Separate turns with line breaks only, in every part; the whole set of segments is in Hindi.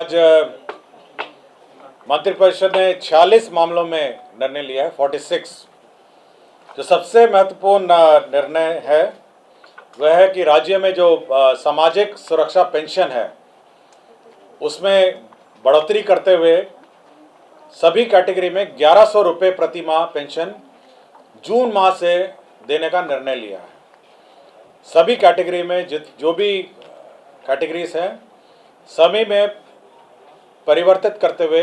आज मंत्रिपरिषद ने 46 मामलों में निर्णय लिया है, 46। जो सबसे महत्वपूर्ण निर्णय है वह है कि राज्य में जो सामाजिक सुरक्षा पेंशन है उसमें बढ़ोतरी करते हुए सभी कैटेगरी में 1100 रुपये प्रति माह पेंशन जून माह से देने का निर्णय लिया है। सभी कैटेगरी में जो भी कैटेगरीज हैं सभी में परिवर्तित करते हुए,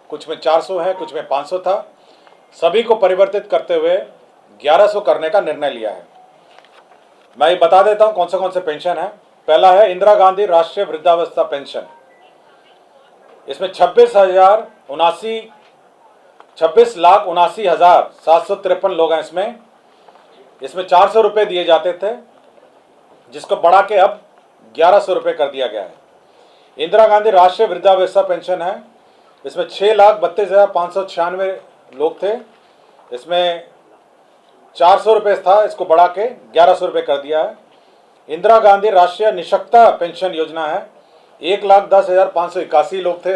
कुछ में 400 है, कुछ में 500 था, सभी को परिवर्तित करते हुए 1100 करने का निर्णय लिया है। मैं ये बता देता हूं कौन से पेंशन है। पहला है इंदिरा गांधी राष्ट्रीय वृद्धावस्था पेंशन। इसमें 26,79,753 लोग हैं। इसमें 400 रुपये दिए जाते थे, जिसको बढ़ा के अब 1100 रुपये कर दिया गया है। इंदिरा गांधी राष्ट्रीय वृद्धावस्था पेंशन है, इसमें 6,32,596 लोग थे। इसमें 400 रुपये था, इसको बढ़ा के 1100 रुपये कर दिया है। इंदिरा गांधी राष्ट्रीय निःशक्तता पेंशन योजना है, 1,10,581 लोग थे।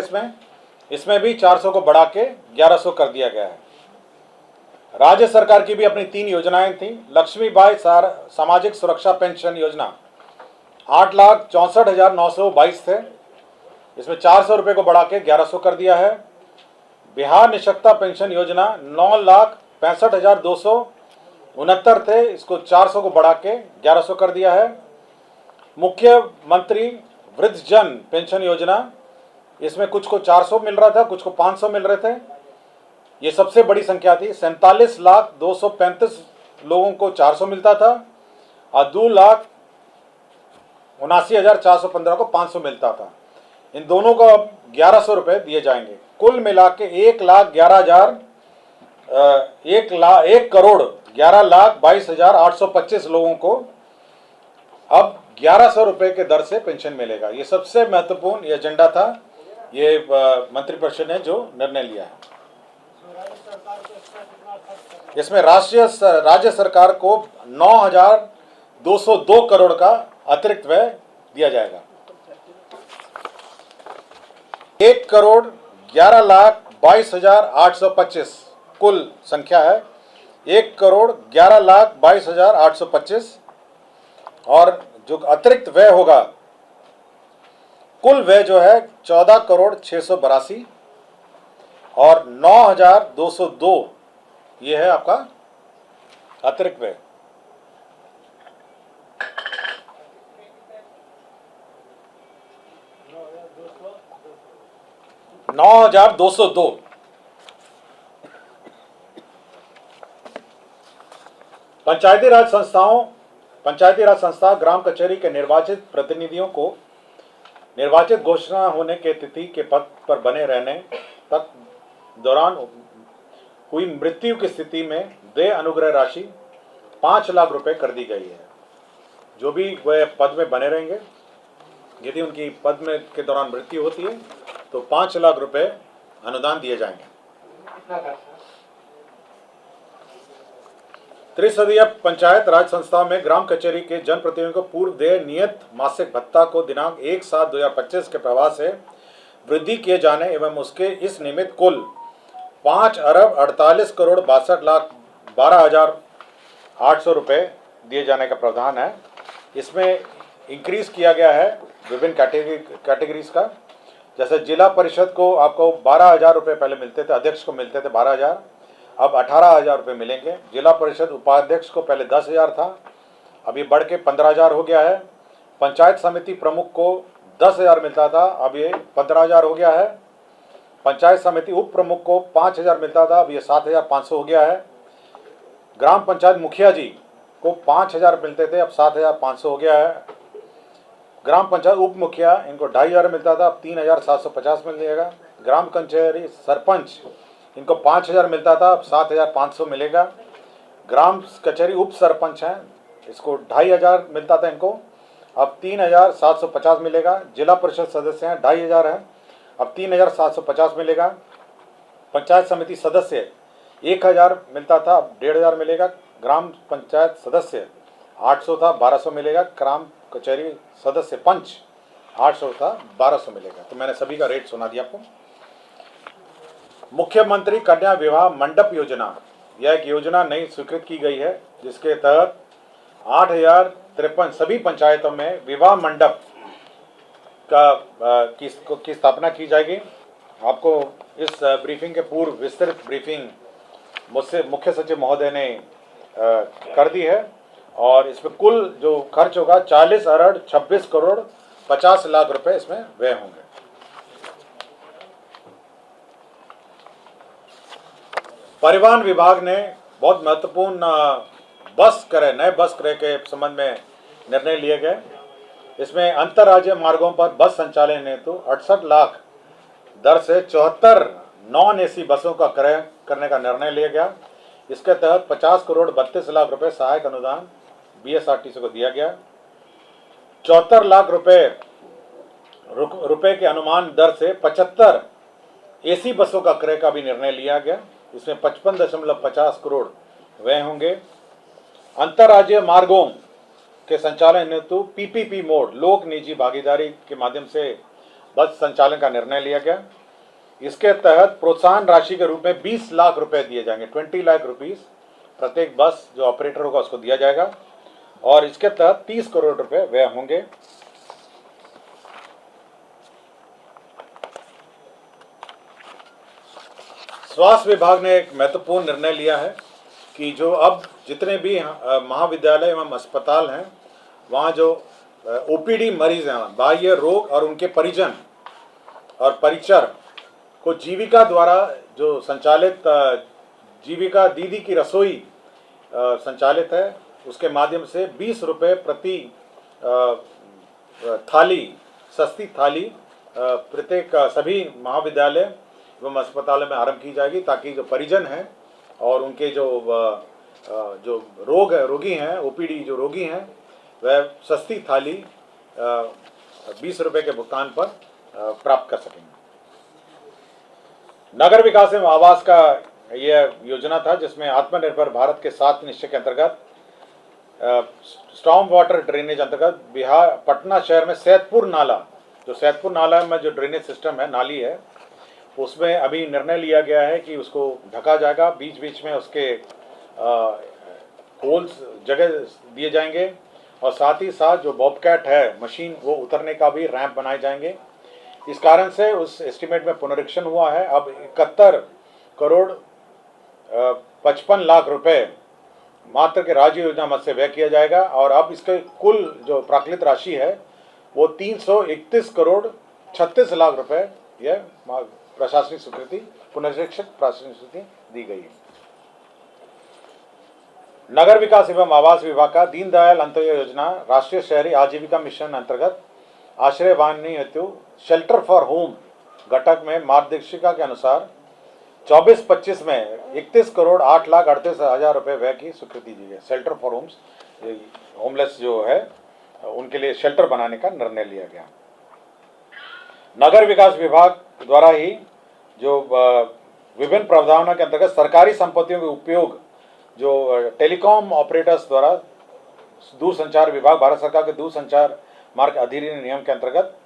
इसमें भी 400 को बढ़ा के 1100 कर दिया गया है। राज्य सरकार की भी अपनी 3 योजनाएं थी। लक्ष्मीबाई सामाजिक सुरक्षा पेंशन योजना 8,64,922 थे, इसमें 400 रुपये को बढ़ा के 1100 कर दिया है। बिहार निःशक्तता पेंशन योजना 9,65,269 थे, इसको 400 को बढ़ा के 1100 कर दिया है। मुख्यमंत्री वृद्धजन पेंशन योजना, इसमें कुछ को 400 मिल रहा था, कुछ को 500 मिल रहे थे। ये सबसे बड़ी संख्या थी। 47,235 लोगों को 400 मिलता था और 2,79,415 को 500 मिलता था। इन दोनों को अब 1100 रुपये दिए जाएंगे। कुल मिला के 1,11,22,825 लोगों को अब 1100 रुपये के दर से पेंशन मिलेगा। ये सबसे महत्वपूर्ण ये एजेंडा था, ये मंत्रिपरिषद ने जो निर्णय लिया है। इसमें राज्य सरकार को 9,202 करोड़ का अतिरिक्त व्यय दिया जाएगा। 1,11,22,825 कुल संख्या है, 1,11,22,825। और जो अतिरिक्त व्यय होगा, कुल व्यय जो है 14,682 और 9,202 ये है आपका अतिरिक्त व्यय। $9,202। पंचायती राज संस्था ग्राम कचहरी के निर्वाचित प्रतिनिधियों को निर्वाचित घोषणा होने के तिथि के पद पर बने रहने तक दौरान हुई मृत्यु की स्थिति में देय अनुग्रह राशि 5 लाख रुपए कर दी गई है। जो भी वह पद में बने रहेंगे, यदि उनकी पद में के दौरान मृत्यु होती है तो 5 लाख रुपए अनुदान दिए जाएंगे। त्रिसदीय पंचायत राज संस्था में ग्राम कचहरी के जनप्रतिनिधियों को पूर्व देय नियत मासिक भत्ता को दिनांक 1/7/2025 के प्रवाह से वृद्धि किए जाने एवं उसके इस निमित्त कुल 5,48,40,12,800 रुपये दिए जाने का प्रावधान है। इसमें इंक्रीज किया गया है विभिन्न कैटेगरीज का। जैसे जिला परिषद को आपको 12,000 रुपये पहले मिलते थे, अध्यक्ष को मिलते थे 12,000, अब 18,000 रुपये मिलेंगे। जिला परिषद उपाध्यक्ष को पहले 10,000 था, अब ये बढ़ के 15,000 हो गया है। पंचायत समिति प्रमुख को 10,000 मिलता था, अब ये 15,000 हो गया है। पंचायत समिति उप प्रमुख को 5,000 मिलता था, अब ये 7,500 हो गया है। ग्राम पंचायत मुखिया जी को 5,000 मिलते थे, अब 7,500 हो गया है। ग्राम पंचायत उप मुखिया इनको 2,500 मिलता था, अब 3,750 मिल जाएगा। ग्राम कचहरी सरपंच इनको 5,000 मिलता था, अब 7,500 मिलेगा। ग्राम कचहरी उप सरपंच हैं, इसको 2,500 मिलता था, इनको अब 3,750 मिलेगा। जिला परिषद सदस्य हैं 2,500 हैं, अब 3,750 मिलेगा। पंचायत समिति सदस्य 1,000 मिलता था, अब 1,500 मिलेगा। ग्राम पंचायत सदस्य 800 था, 1,200 मिलेगा। ग्राम कचहरी सदस्य पंच 800 था 1200 मिलेगा। तो मैंने सभी का रेट सुना दिया आपको। मुख्यमंत्री कन्या विवाह मंडप योजना, यह एक योजना नई स्वीकृत की गई है, जिसके तहत 8053 सभी पंचायतों में विवाह मंडप की स्थापना की जाएगी। आपको इस ब्रीफिंग के पूर्व विस्तृत ब्रीफिंग मुझसे मुख्य सचिव महोदय ने कर दी है, और इसमें कुल जो खर्च होगा 40 अरब 26 करोड़ 50 लाख रुपए इसमें व्यय होंगे। परिवहन विभाग ने बहुत महत्वपूर्ण नए बस क्रय के संबंध में निर्णय लिए गए। इसमें अंतर्राज्यीय मार्गों पर बस संचालन हेतु 68 लाख दर से 74 नॉन एसी बसों का क्रय करने का निर्णय लिया गया। इसके तहत 50 करोड़ 32 लाख रुपए सहायक अनुदान बीएसआरटीसी को दिया गया। 74 लाख रुपए के अनुमान दर से 75 एसी बसों का क्रय का भी निर्णय लिया गया। इसमें 55.50 करोड़ व्यय होंगे। अंतर्राज्यीय मार्गों के संचालन हेतु पीपीपी मोड लोक निजी भागीदारी के माध्यम से बस संचालन का निर्णय लिया गया। इसके तहत प्रोत्साहन राशि के रूप में 20 लाख रुपए दिए जाएंगे। 20 लाख रुपीस प्रत्येक बस जो ऑपरेटर होगा उसको दिया जाएगा, और इसके तहत 30 करोड़ रुपए व्यय होंगे। स्वास्थ्य विभाग ने एक महत्वपूर्ण निर्णय लिया है कि जो अब जितने भी महाविद्यालय एवं अस्पताल हैं, वहाँ जो ओपीडी मरीज हैं, बाह्य रोग और उनके परिजन और परिचर को जीविका द्वारा जो संचालित जीविका दीदी की रसोई संचालित है, उसके माध्यम से 20 रुपये प्रति थाली, सस्ती थाली प्रत्येक सभी महाविद्यालय एवं अस्पतालों में आरंभ की जाएगी, ताकि जो परिजन हैं और उनके जो रोगी हैं, ओपीडी जो रोगी हैं, वह सस्ती थाली 20 रुपये के भुगतान पर प्राप्त कर सकेंगे। नगर विकास एवं आवास का यह योजना था, जिसमें आत्मनिर्भर भारत के 7 निश्चय के अंतर्गत स्टॉर्म वाटर ड्रेनेज अंतर्गत बिहार पटना शहर में सैदपुर नाला, जो सैदपुर नाला में जो ड्रेनेज सिस्टम है, नाली है, उसमें अभी निर्णय लिया गया है कि उसको ढका जाएगा। बीच बीच में उसके होल्स जगह दिए जाएंगे, और साथ ही साथ जो बॉबकैट है मशीन, वो उतरने का भी रैंप बनाए जाएंगे। इस कारण से उस एस्टीमेट में पुनरीक्षण हुआ है। अब 71 करोड़ 55 लाख रुपए मात्र के राज्य योजना मद से व्यय किया जाएगा, और अब इसके कुल जो प्राकृतिक राशि है वो 331 करोड़ 36 लाख रुपए यह प्रशासनिक स्वीकृति, पुनरीक्षित प्रशासनिक स्वीकृति दी गई है। नगर विकास एवं आवास विभाग का दीनदयाल अंत्योदय योजना राष्ट्रीय शहरी आजीविका मिशन अंतर्गत आश्रय वाहिनी हेतु शेल्टर फॉर होम घटक में मार्गदर्शिका के अनुसार 24-25 में 31 करोड़ 8 लाख 38 हजार रुपये व्यय की स्वीकृति दी है। शेल्टर फॉर होम्स, होमलेस जो है उनके लिए शेल्टर बनाने का निर्णय लिया गया। नगर विकास विभाग द्वारा ही जो विभिन्न प्रावधानों के अंतर्गत सरकारी संपत्तियों के उपयोग जो टेलीकॉम ऑपरेटर्स द्वारा दूरसंचार विभाग, भारत सरकार के दूरसंचार मार्ग अधिनियम नियम के अंतर्गत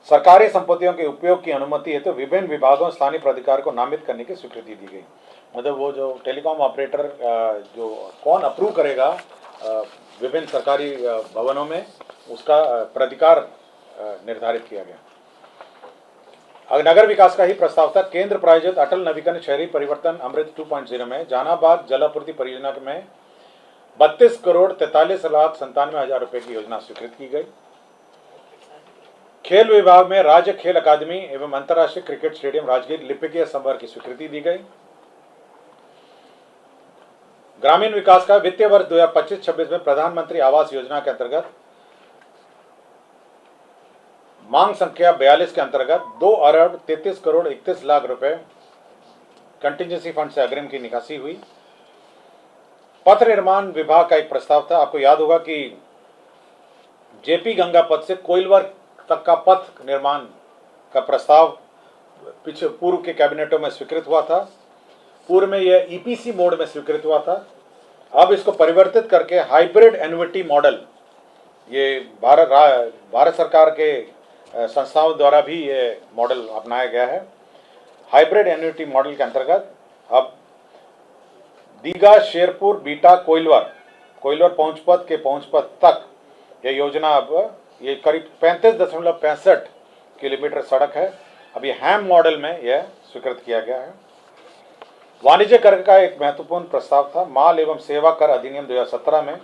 सरकारी संपत्तियों के उपयोग की अनुमति है, तो विभिन्न विभागों स्थानीय प्राधिकार को नामित करने की स्वीकृति दी गई। मतलब वो जो टेलीकॉम ऑपरेटर जो कौन अप्रूव करेगा विभिन्न सरकारी भवनों में, उसका प्राधिकार निर्धारित किया गया। नगर विकास का ही प्रस्ताव था। केंद्र प्रायोजित अटल नवीकरण शहरी परिवर्तन अमृत 2.0 में जहानाबाद जलापूर्ति परियोजना में 32 करोड़ 43 लाख 97 हजार रुपए की योजना स्वीकृत की गई। खेल विभाग में राज्य खेल अकादमी एवं अंतर्राष्ट्रीय क्रिकेट स्टेडियम राजगीर लिपिकीय संवर्ग की स्वीकृति दी गई। ग्रामीण विकास का वित्तीय वर्ष 2025-26 में प्रधानमंत्री आवास योजना के अंतर्गत मांग संख्या 42 के अंतर्गत 2 अरब 33 करोड़ 31 लाख रुपए कंटिजेंसी फंड से अग्रिम की निकासी हुई। पथ निर्माण विभाग का एक प्रस्ताव था। आपको याद होगा कि जेपी गंगा पथ से कोइलवर तक का पथ निर्माण का प्रस्ताव पूर्व के कैबिनेटों में स्वीकृत हुआ था। पूर्व में यह ईपीसी मोड में स्वीकृत हुआ था। अब इसको परिवर्तित करके हाइब्रिड एन्युटी मॉडल, ये भारत सरकार के संस्थाओं द्वारा भी ये मॉडल अपनाया गया है। हाइब्रिड एन्युटी मॉडल के अंतर्गत अब दीघा, शेरपुर, बीटा, कोइलवर पहुंचपथ के पहुंचपथ तक यह योजना अब ये करीब 35.65 किलोमीटर सड़क है। अब ये हैम मॉडल में यह स्वीकृत किया गया है। वाणिज्य कर का एक महत्वपूर्ण प्रस्ताव था। माल एवं सेवा कर अधिनियम 2017 में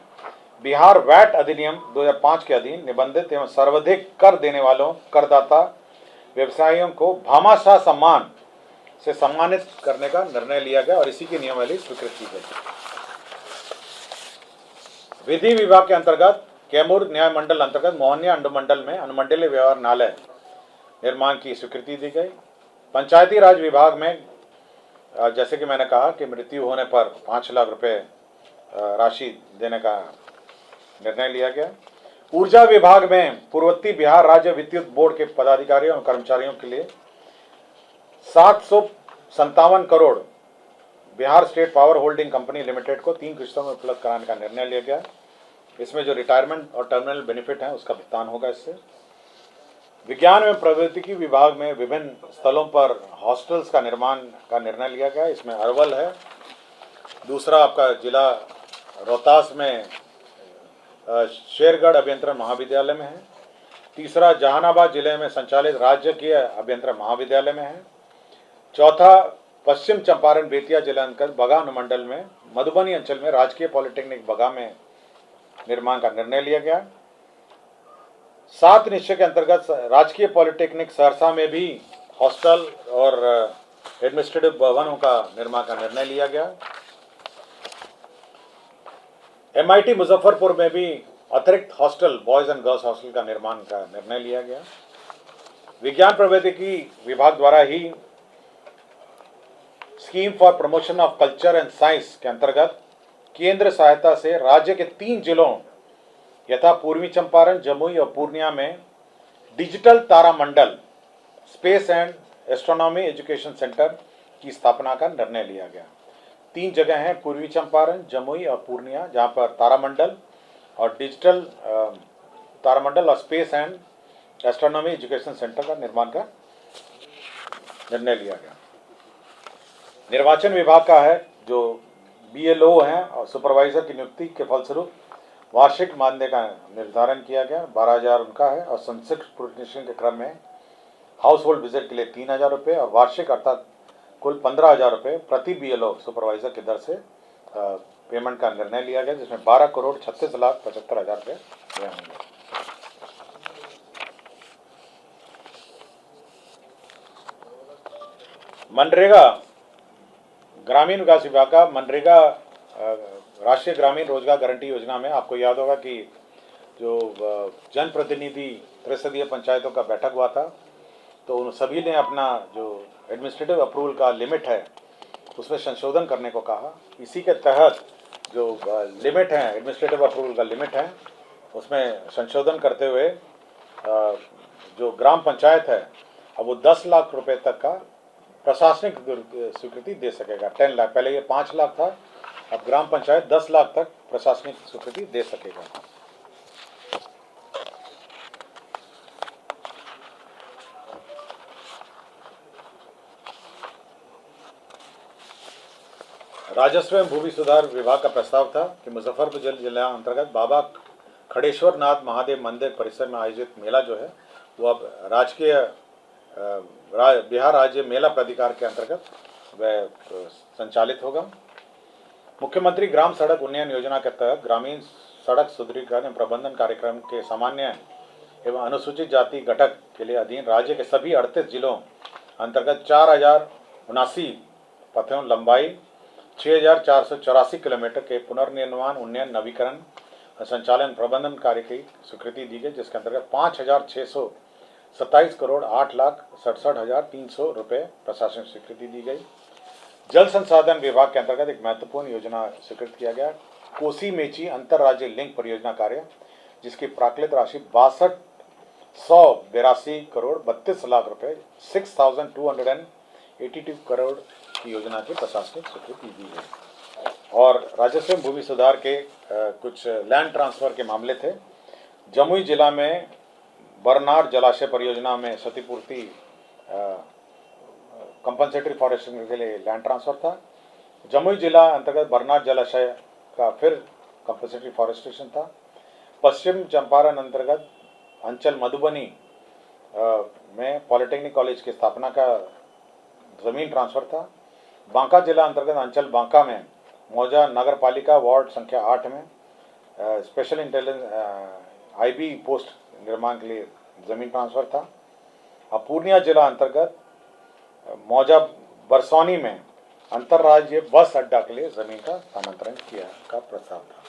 बिहार वैट अधिनियम 2005 के अधीन निबंधित एवं सर्वाधिक कर देने वालों करदाता व्यवसायियों को भामाशाह सम्मान से सम्मानित करने का निर्णय लिया गया और इसी की नियमावली स्वीकृत की गई। विधि विभाग के अंतर्गत कैमूर न्याय मंडल अंतर्गत मोहनिया अनुमंडल में अनुमंडलीय व्यवहारणालय निर्माण की स्वीकृति दी गई। पंचायती राज विभाग में जैसे कि मैंने कहा कि मृत्यु होने पर 5 लाख रुपए राशि देने का निर्णय लिया गया। ऊर्जा विभाग में पूर्ववर्ती बिहार राज्य विद्युत बोर्ड के पदाधिकारियों और कर्मचारियों के लिए 757 crore Bihar state power holding company limited को 3 किस्तों में उपलब्ध कराने का निर्णय लिया गया। इसमें जो रिटायरमेंट और टर्मिनल बेनिफिट है उसका भुगतान होगा इससे। विज्ञान एवं प्रौद्योगिकी विभाग में विभिन्न स्थलों पर हॉस्टल्स का निर्माण का निर्णय लिया गया। इसमें अरवल है, दूसरा आपका जिला रोहतास में शेरगढ़ अभियंत्रण महाविद्यालय में है, तीसरा जहानाबाद जिले में संचालित राजकीय अभियंत्रण महाविद्यालय में है, चौथा पश्चिम चंपारण बेतिया जिला अंतर्गत बगा अनुमंडल में मधुबनी अंचल में राजकीय पॉलिटेक्निक बगा में निर्माण का निर्णय लिया गया। 7 निश्चय के अंतर्गत राजकीय पॉलिटेक्निक सहरसा में भी हॉस्टल और एडमिनिस्ट्रेटिव भवनों का निर्माण का निर्णय लिया गया। MIT मुजफ्फरपुर में भी अतिरिक्त hostel boys and girls hostel का निर्माण का निर्णय लिया गया। विज्ञान प्रौद्योगिकी विभाग द्वारा ही scheme for promotion of culture and science के अंतर्गत केंद्र सहायता से राज्य के 3 जिलों यथा पूर्वी चंपारण, जमुई और पूर्णिया में डिजिटल तारामंडल space and astronomy education centre की स्थापना का निर्णय लिया गया। 3 जगह हैं, पूर्वी चंपारण, जमुई और पूर्णिया, जहां पर तारामंडल और डिजिटल तारामंडल और space and astronomy education centre का निर्माण का निर्णय लिया गया। निर्वाचन विभाग का है जो BLO हैं और सुपरवाइजर की नियुक्ति के फलस्वरूप वार्षिक मानदेय का निर्धारण किया गया। 12,000 उनका है और संक्षिप्त प्रोटेक्शन के क्रम में हाउस होल्ड विजिट के लिए 3,000 रुपये और वार्षिक अर्थात कुल 15,000 रुपये प्रति BLO सुपरवाइजर की दर से पेमेंट का निर्णय लिया गया, जिसमें 12,36,75,000 रुपये व्यय होंगे। मनरेगा ग्रामीण विकास विभाग का मनरेगा राष्ट्रीय ग्रामीण रोजगार गारंटी योजना में आपको याद होगा कि जो जनप्रतिनिधि त्रिसदीय पंचायतों का बैठक हुआ था, तो उन सभी ने अपना जो एडमिनिस्ट्रेटिव अप्रूवल का लिमिट है उसमें संशोधन करने को कहा। इसी के तहत जो लिमिट है एडमिनिस्ट्रेटिव अप्रूवल का लिमिट है उसमें संशोधन करते हुए जो ग्राम पंचायत है अब वो 10 लाख रुपए तक का प्रशासनिक स्वीकृति दे सकेगा। 10 लाख, पहले ये 5 लाख था, अब ग्राम पंचायत 10 लाख तक प्रशासनिक स्वीकृति दे सकेगा। राजस्व एवं भूमि सुधार विभाग का प्रस्ताव था कि मुजफ्फरपुर जिला अंतर्गत बाबा खड़ेश्वर नाथ महादेव मंदिर परिसर में आयोजित मेला जो है वो अब राजकीय बिहार राज्य मेला प्राधिकार के अंतर्गत वह संचालित होगा। मुख्यमंत्री ग्राम सड़क उन्नयन योजना के तहत ग्रामीण सड़क सुदृढ़ीकरण एवं प्रबंधन कार्यक्रम के सामान्य एवं अनुसूचित जाति घटक के लिए अधीन राज्य के सभी 38 जिलों अंतर्गत 4,079 पथों लंबाई 6,484 किलोमीटर के पुनर्निर्माण उन्नयन नवीकरण संचालन प्रबंधन कार्य की स्वीकृति दी गई, जिसके अंतर्गत 5,627 करोड़ 8,67,300 रुपये प्रशासनिक स्वीकृति दी गई। जल संसाधन विभाग के अंतर्गत एक महत्वपूर्ण योजना स्वीकृत किया गया, कोसी मेची अंतर राज्य लिंक परियोजना कार्य, जिसकी प्राकृत राशि 6282 करोड़ 32 लाख रुपये 6,282 करोड़ की योजना की प्रशासनिक स्वीकृति दी गई। और राजस्व भूमि सुधार के कुछ लैंड ट्रांसफर के मामले थे, जमुई जिला में बरनार जलाशय परियोजना में क्षतिपूर्ति कंपनसेटरी फॉरेस्टिंग के लिए लैंड ट्रांसफर था। जमुई जिला अंतर्गत बरनार जलाशय का फिर कंपनसेटरी फॉरेस्टेशन था। पश्चिम चंपारण अंतर्गत अंचल मधुबनी में पॉलिटेक्निक कॉलेज की स्थापना का ज़मीन ट्रांसफ़र था। बांका जिला अंतर्गत अंचल बांका में मौजा नगर पालिका वार्ड संख्या 8 में स्पेशल इंटेलिजेंस आईबी पोस्ट निर्माण के लिए ज़मीन ट्रांसफ़र था। अब पूर्णिया जिला अंतर्गत मौजा बरसौनी में अंतर्राज्यीय बस अड्डा के लिए ज़मीन का स्थानांतरण किया का प्रस्ताव था।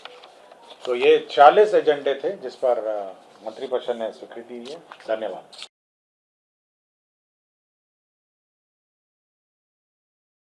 तो ये 46 एजेंडे थे जिस पर मंत्रिपरिषद ने स्वीकृति दी है। धन्यवाद।